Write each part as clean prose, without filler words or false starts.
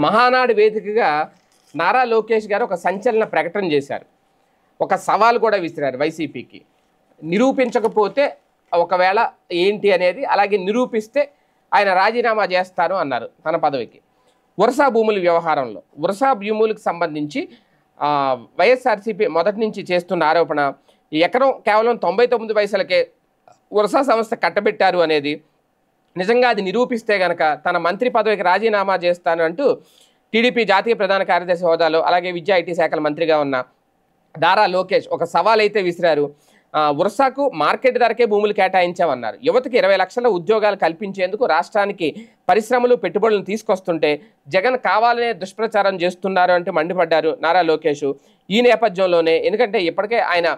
మహానాడు వేదికగా నారా లోకేష్ గారు ఒక సంచలన ప్రకటన చేశారు. ఒక సవాల్ కూడా విసిరారు వైసీపీకి. నిరూపించకపోతే ఒకవేళ ఏంటి అనేది, అలాగే నిరూపిస్తే ఆయన రాజీనామా చేస్తారు అన్నారు తన పదవికి. వరుస భూముల వ్యవహారంలో వరుస భూములకు సంబంధించి వైఎస్ఆర్సీపీ మొదటి నుంచి చేస్తున్న ఆరోపణ, ఈ ఎకరం కేవలం 99 పైసలకే వరుస సంస్థ కట్టబెట్టారు అనేది నిజంగా అది నిరూపిస్తే గనక తన మంత్రి పదవికి రాజీనామా చేస్తాను అంటూ టీడీపీ జాతీయ ప్రధాన కార్యదర్శి హోదాలో అలాగే విద్యా ఐటీ శాఖల మంత్రిగా ఉన్న నారా లోకేష్ ఒక సవాల్ అయితే విసిరారు. వరుసకు మార్కెట్ ధరకే భూములు కేటాయించామన్నారు. యువతకి 20 లక్షల ఉద్యోగాలు కల్పించేందుకు రాష్ట్రానికి పరిశ్రమలు పెట్టుబడులను తీసుకొస్తుంటే జగన్ కావాలనే దుష్ప్రచారం చేస్తున్నారు అంటూ మండిపడ్డారు నారా లోకేష్. ఈ నేపథ్యంలోనే, ఎందుకంటే ఇప్పటికే ఆయన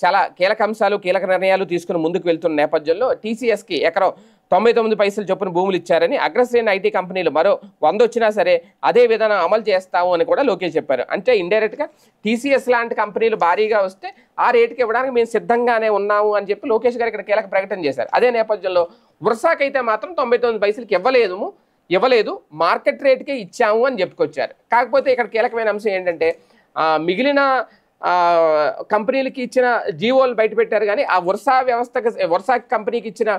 చాలా కీలక అంశాలు కీలక నిర్ణయాలు తీసుకుని ముందుకు వెళ్తున్న నేపథ్యంలో టీసీఎస్కి ఎకరం 99 పైసలు చొప్పున భూములు ఇచ్చారని, అగ్రశ్రేణి ఐటీ కంపెనీలు మరో 100 వచ్చినా సరే అదే విధానం అమలు చేస్తాము అని కూడా లోకేష్ చెప్పారు. అంటే ఇండైరెక్ట్గా టీసీఎస్ లాంటి కంపెనీలు భారీగా వస్తే ఆ రేటుకి ఇవ్వడానికి మేము సిద్ధంగానే ఉన్నాము అని చెప్పి లోకేష్ గారు ఇక్కడ కీలక ప్రకటన చేశారు. అదే నేపథ్యంలో వరుసకైతే మాత్రం 99 పైసలకి ఇవ్వలేదు, మార్కెట్ రేటుకే ఇచ్చాము అని చెప్పుకొచ్చారు. కాకపోతే ఇక్కడ కీలకమైన అంశం ఏంటంటే మిగిలిన కంపెనీలకి ఇచ్చిన జీవోలు బయటపెట్టారు, కానీ ఆ వరుస కంపెనీకి ఇచ్చిన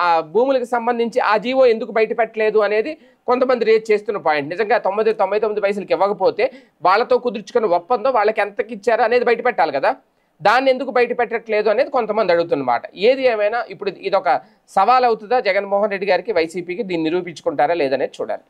ఆ భూములకు సంబంధించి ఆ జీవో ఎందుకు బయటపెట్టలేదు అనేది కొంతమంది రేజ్ చేస్తున్న పాయింట్. నిజంగా 99 పైసలకి ఇవ్వకపోతే వాళ్ళతో కుదుర్చుకున్న ఒప్పందం వాళ్ళకి ఎంతకి ఇచ్చారో అనేది బయటపెట్టాలి కదా, దాన్ని ఎందుకు బయట పెట్టట్లేదు అనేది కొంతమంది అడుగుతున్నమాట. ఏది ఏమైనా ఇప్పుడు ఇదొక సవాల్ అవుతుందా జగన్మోహన్ రెడ్డి గారికి, వైసీపీకి? దీన్ని నిరూపించుకుంటారా లేదనేది చూడాలి.